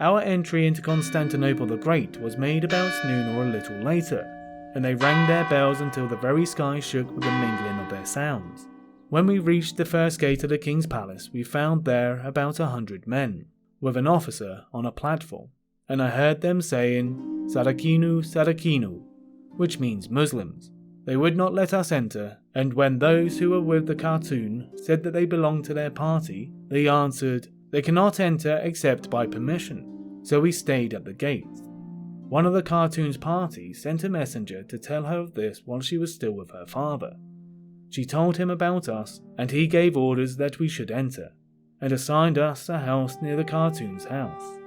Our entry into Constantinople the Great was made about noon or a little later, and they rang their bells until the very sky shook with the mingling of their sounds. When we reached the first gate of the king's palace, we found there about 100 men, with an officer on a platform, and I heard them saying, "Sarakinu, Sarakinu," which means Muslims. They would not let us enter, and when those who were with the khatun said that they belonged to their party, they answered, "They cannot enter except by permission," so we stayed at the gate. One of the khatun's party sent a messenger to tell her of this while she was still with her father. She told him about us, and he gave orders that we should enter, and assigned us a house near the khatun's house.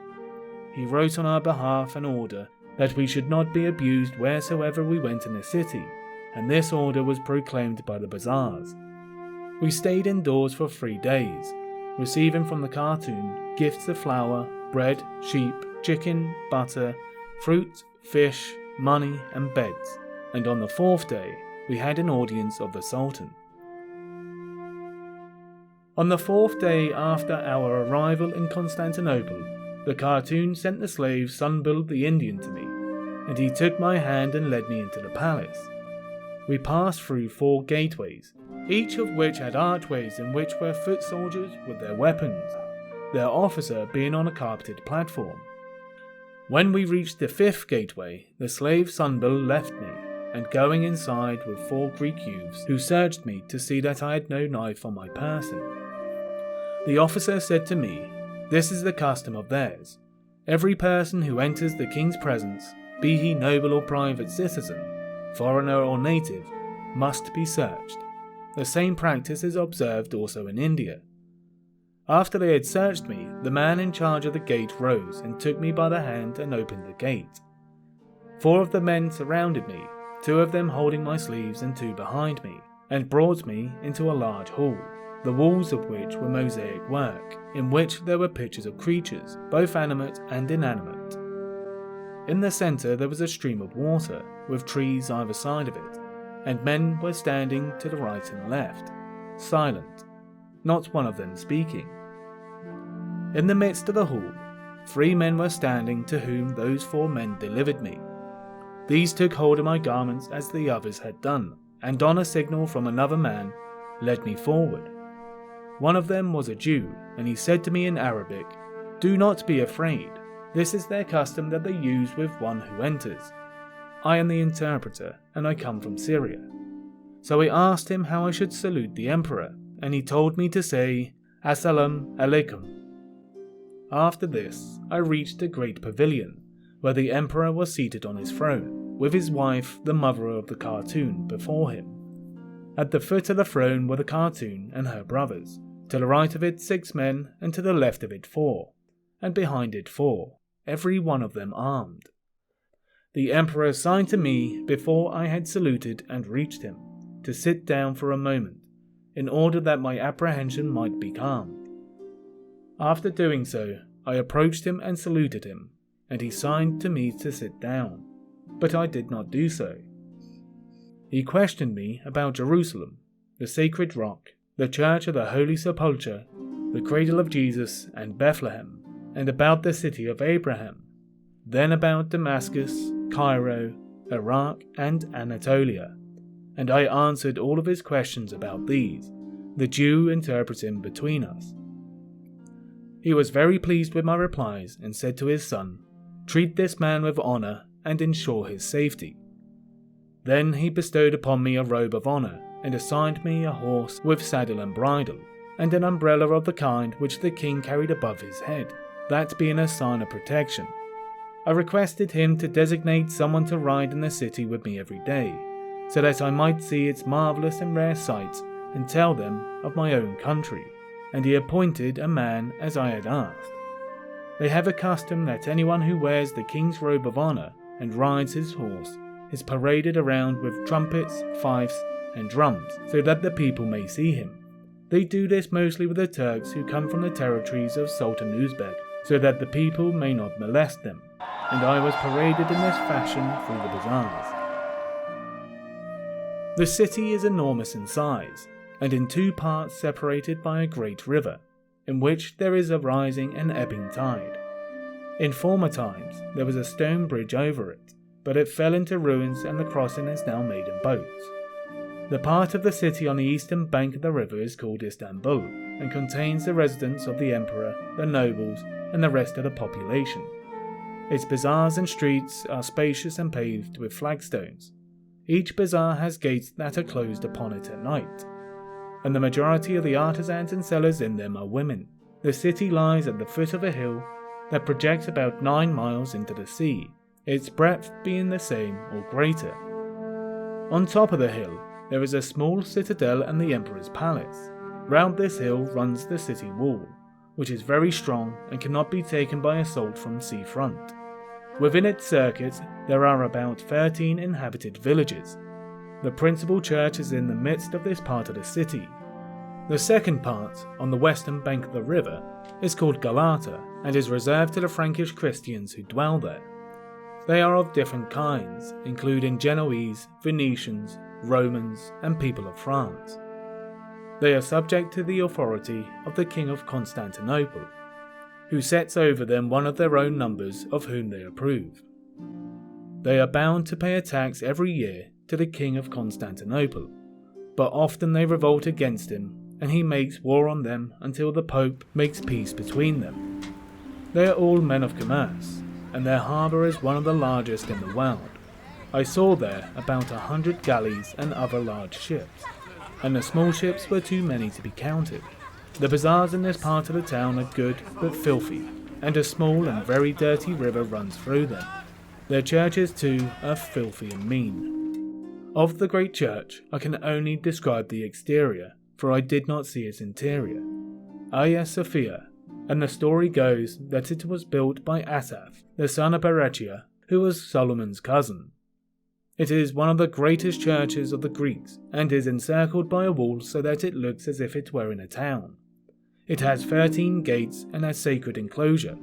He wrote on our behalf an order that we should not be abused wheresoever we went in the city, and this order was proclaimed by the bazaars. We stayed indoors for 3 days, receiving from the khatun gifts of flour, bread, sheep, chicken, butter, fruit, fish, money, and beds, and on the 4th day we had an audience of the Sultan. On the 4th day after our arrival in Constantinople, the khatun sent the slave Sunbul the Indian to me, and he took my hand and led me into the palace. We passed through 4 gateways, each of which had archways in which were foot soldiers with their weapons, their officer being on a carpeted platform. When we reached the 5th gateway, the slave Sunbul left me, and going inside with 4 Greek youths who searched me to see that I had no knife on my person. The officer said to me, "This is the custom of theirs. Every person who enters the king's presence, be he noble or private citizen, foreigner or native, must be searched. The same practice is observed also in India." After they had searched me, the man in charge of the gate rose and took me by the hand and opened the gate. 4 of the men surrounded me, 2 of them holding my sleeves and 2 behind me, and brought me into a large hall, the walls of which were mosaic work, in which there were pictures of creatures, both animate and inanimate. In the centre there was a stream of water, with trees either side of it, and men were standing to the right and left, silent, not one of them speaking. In the midst of the hall, 3 men were standing to whom those 4 men delivered me. These took hold of my garments as the others had done, and on a signal from another man, led me forward. One of them was a Jew, and he said to me in Arabic, "Do not be afraid. This is their custom that they use with one who enters. I am the interpreter, and I come from Syria." So I asked him how I should salute the emperor, and he told me to say, "Assalamu alaikum." After this, I reached a great pavilion, where the emperor was seated on his throne, with his wife, the mother of the khatun, before him. At the foot of the throne were the khatun and her brothers, to the right of it 6 men, and to the left of it 4, and behind it 4, every one of them armed. The emperor signed to me, before I had saluted and reached him, to sit down for a moment, in order that my apprehension might be calmed. After doing so, I approached him and saluted him, and he signed to me to sit down, but I did not do so. He questioned me about Jerusalem, the sacred rock, the church of the Holy Sepulchre, the cradle of Jesus, and Bethlehem, and about the city of Abraham, then about Damascus, Cairo, Iraq, and Anatolia, and I answered all of his questions about these, the Jew interpreting between us. He was very pleased with my replies and said to his son, "Treat this man with honor and ensure his safety." Then he bestowed upon me a robe of honor and assigned me a horse with saddle and bridle, and an umbrella of the kind which the king carried above his head, that being a sign of protection. I requested him to designate someone to ride in the city with me every day, so that I might see its marvelous and rare sights and tell them of my own country, and he appointed a man as I had asked. They have a custom that anyone who wears the king's robe of honor and rides his horse is paraded around with trumpets, fifes, and drums, so that the people may see him. They do this mostly with the Turks who come from the territories of Sultan Özbeg, so that the people may not molest them, and I was paraded in this fashion through the bazaars. The city is enormous in size, and in 2 parts separated by a great river, in which there is a rising and ebbing tide. In former times, there was a stone bridge over it, but it fell into ruins and the crossing is now made in boats. The part of the city on the eastern bank of the river is called Istanbul and contains the residence of the emperor, the nobles, and the rest of the population. Its bazaars and streets are spacious and paved with flagstones. Each bazaar has gates that are closed upon it at night, and the majority of the artisans and sellers in them are women. The city lies at the foot of a hill that projects about 9 miles into the sea, its breadth being the same or greater. On top of the hill, there is a small citadel and the emperor's palace. Round this hill runs the city wall, which is very strong and cannot be taken by assault from sea front. Within its circuit, there are about 13 inhabited villages. The principal church is in the midst of this part of the city. The second part, on the western bank of the river, is called Galata and is reserved to the Frankish Christians who dwell there. They are of different kinds, including Genoese, Venetians, Romans, and people of France. They are subject to the authority of the King of Constantinople, who sets over them one of their own numbers of whom they approve. They are bound to pay a tax every year to the King of Constantinople, but often they revolt against him and he makes war on them until the Pope makes peace between them. They are all men of commerce, and their harbour is one of the largest in the world. I saw there about 100 galleys and other large ships, and the small ships were too many to be counted. The bazaars in this part of the town are good but filthy, and a small and very dirty river runs through them. Their churches too are filthy and mean. Of the great church I can only describe the exterior, for I did not see its interior. Hagia Sophia, and the story goes that it was built by Asaph, the son of Berechia, who was Solomon's cousin. It is one of the greatest churches of the Greeks, and is encircled by a wall so that it looks as if it were in a town. It has 13 gates and a sacred enclosure,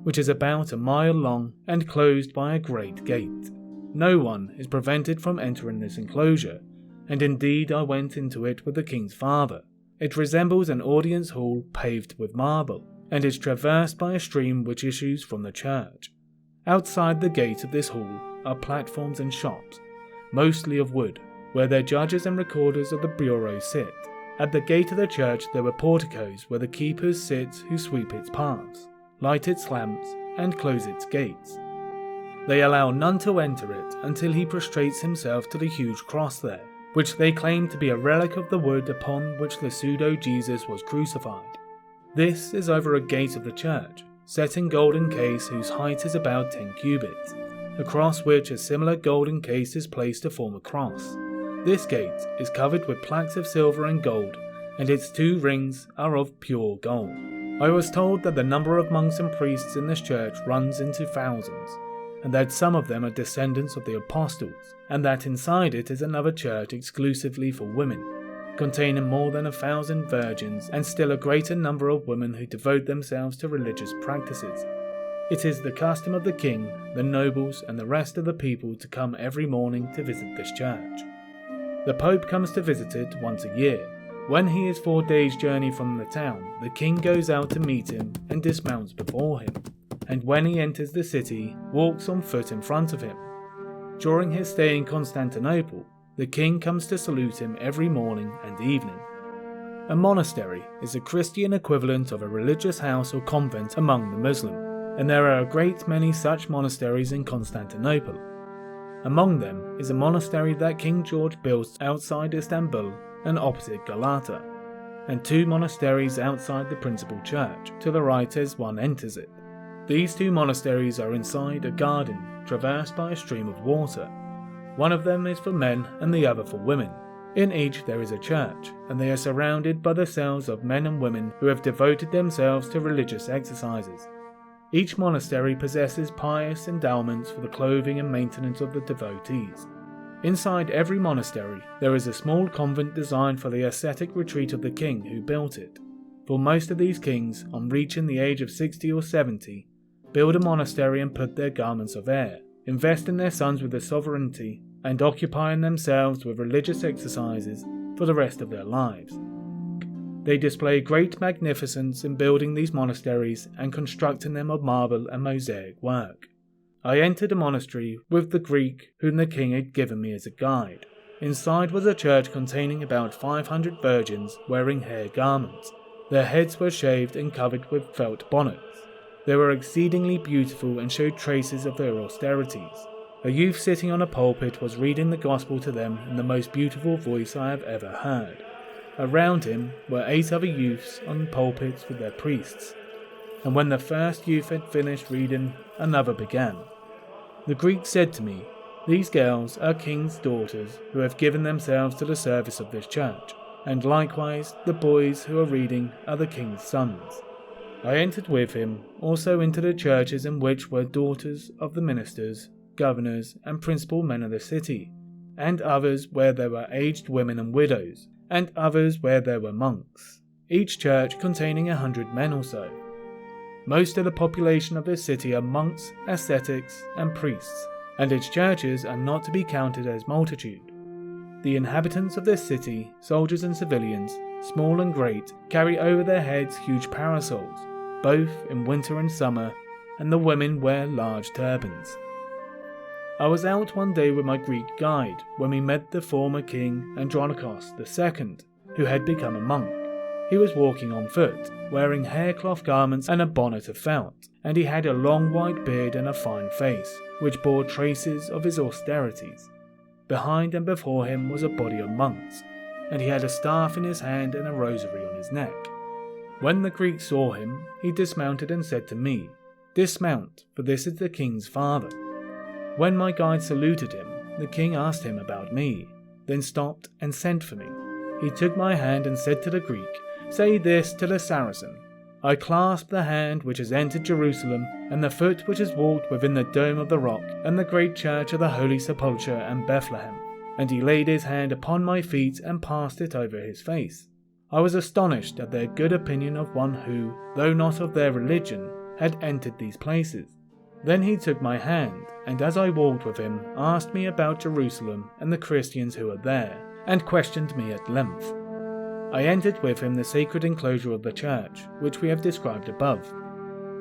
which is about a mile long and closed by a great gate. No one is prevented from entering this enclosure, and indeed I went into it with the king's father. It resembles an audience hall paved with marble, and is traversed by a stream which issues from the church. Outside the gate of this hall are platforms and shops, mostly of wood, where their judges and recorders of the bureau sit. At the gate of the church there were porticos where the keepers sit who sweep its paths, light its lamps, and close its gates. They allow none to enter it until he prostrates himself to the huge cross there, which they claim to be a relic of the wood upon which the pseudo-Jesus was crucified. This is over a gate of the church, set in golden case whose height is about 10 cubits, across which a similar golden case is placed to form a cross. This gate is covered with plaques of silver and gold, and its 2 rings are of pure gold. I was told that the number of monks and priests in this church runs into thousands, and that some of them are descendants of the apostles, and that inside it is another church exclusively for women, containing more than 1,000 virgins and still a greater number of women who devote themselves to religious practices. It is the custom of the king, the nobles, and the rest of the people to come every morning to visit this church. The Pope comes to visit it once a year. When he is 4 days' journey from the town, the king goes out to meet him and dismounts before him, and when he enters the city, walks on foot in front of him. During his stay in Constantinople, the king comes to salute him every morning and evening. A monastery is the Christian equivalent of a religious house or convent among the Muslim, and there are a great many such monasteries in Constantinople. Among them is a monastery that King George built outside Istanbul and opposite Galata, and 2 monasteries outside the principal church, to the right as one enters it. These 2 monasteries are inside a garden traversed by a stream of water. One of them is for men and the other for women. In each there is a church, and they are surrounded by the cells of men and women who have devoted themselves to religious exercises. Each monastery possesses pious endowments for the clothing and maintenance of the devotees. Inside every monastery there is a small convent designed for the ascetic retreat of the king who built it. For most of these kings, on reaching the age of 60 or 70, build a monastery and put their garments of air, investing their sons with the sovereignty, and occupying themselves with religious exercises for the rest of their lives. They display great magnificence in building these monasteries and constructing them of marble and mosaic work. I entered a monastery with the Greek whom the king had given me as a guide. Inside was a church containing about 500 virgins wearing hair garments. Their heads were shaved and covered with felt bonnets. They were exceedingly beautiful and showed traces of their austerities. A youth sitting on a pulpit was reading the gospel to them in the most beautiful voice I have ever heard. Around him were 8 other youths on pulpits with their priests, and when the first youth had finished reading, another began. The Greek said to me, "These girls are king's daughters who have given themselves to the service of this church, and likewise the boys who are reading are the king's sons." I entered with him also into the churches in which were daughters of the ministers, governors, and principal men of the city, and others where there were aged women and widows, and others where there were monks, each church containing 100 men or so. Most of the population of this city are monks, ascetics, and priests, and its churches are not to be counted as multitude. The inhabitants of this city, soldiers and civilians, small and great, carry over their heads huge parasols, both in winter and summer, and the women wear large turbans. I was out one day with my Greek guide when we met the former king Andronikos II, who had become a monk. He was walking on foot, wearing haircloth garments and a bonnet of felt, and he had a long white beard and a fine face, which bore traces of his austerities. Behind and before him was a body of monks, and he had a staff in his hand and a rosary on his neck. When the Greek saw him, he dismounted and said to me, "Dismount, for this is the king's father." When my guide saluted him, the king asked him about me, then stopped and sent for me. He took my hand and said to the Greek, "Say this to the Saracen. I clasp the hand which has entered Jerusalem, and the foot which has walked within the dome of the rock, and the great church of the Holy Sepulchre and Bethlehem." And he laid his hand upon my feet and passed it over his face. I was astonished at their good opinion of one who, though not of their religion, had entered these places. Then he took my hand, and as I walked with him, asked me about Jerusalem and the Christians who are there, and questioned me at length. I entered with him the sacred enclosure of the church, which we have described above.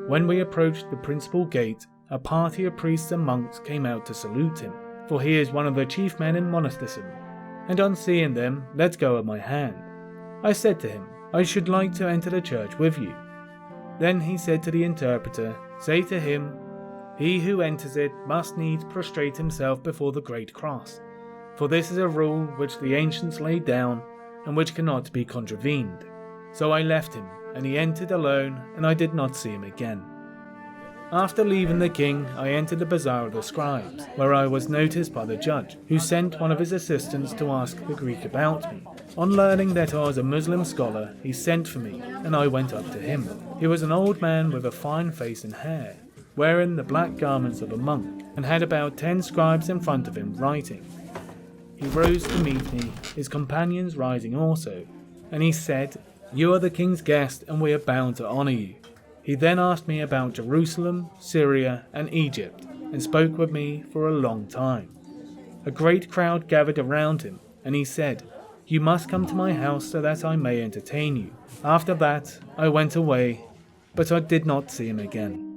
When we approached the principal gate, a party of priests and monks came out to salute him, for he is one of the chief men in monasticism, and on seeing them, let go of my hand. I said to him, "I should like to enter the church with you." Then he said to the interpreter, "Say to him, he who enters it must needs prostrate himself before the great cross, for this is a rule which the ancients laid down, and which cannot be contravened." So I left him, and he entered alone, and I did not see him again. After leaving the king, I entered the bazaar of the scribes, where I was noticed by the judge, who sent one of his assistants to ask the Greek about me. On learning that I was a Muslim scholar, he sent for me, and I went up to him. He was an old man with a fine face and hair, wearing the black garments of a monk, and had about 10 scribes in front of him writing. He rose to meet me, his companions rising also, and he said, "You are the king's guest, and we are bound to honour you." He then asked me about Jerusalem, Syria, and Egypt, and spoke with me for a long time. A great crowd gathered around him, and he said, "You must come to my house so that I may entertain you." After that, I went away, but I did not see him again.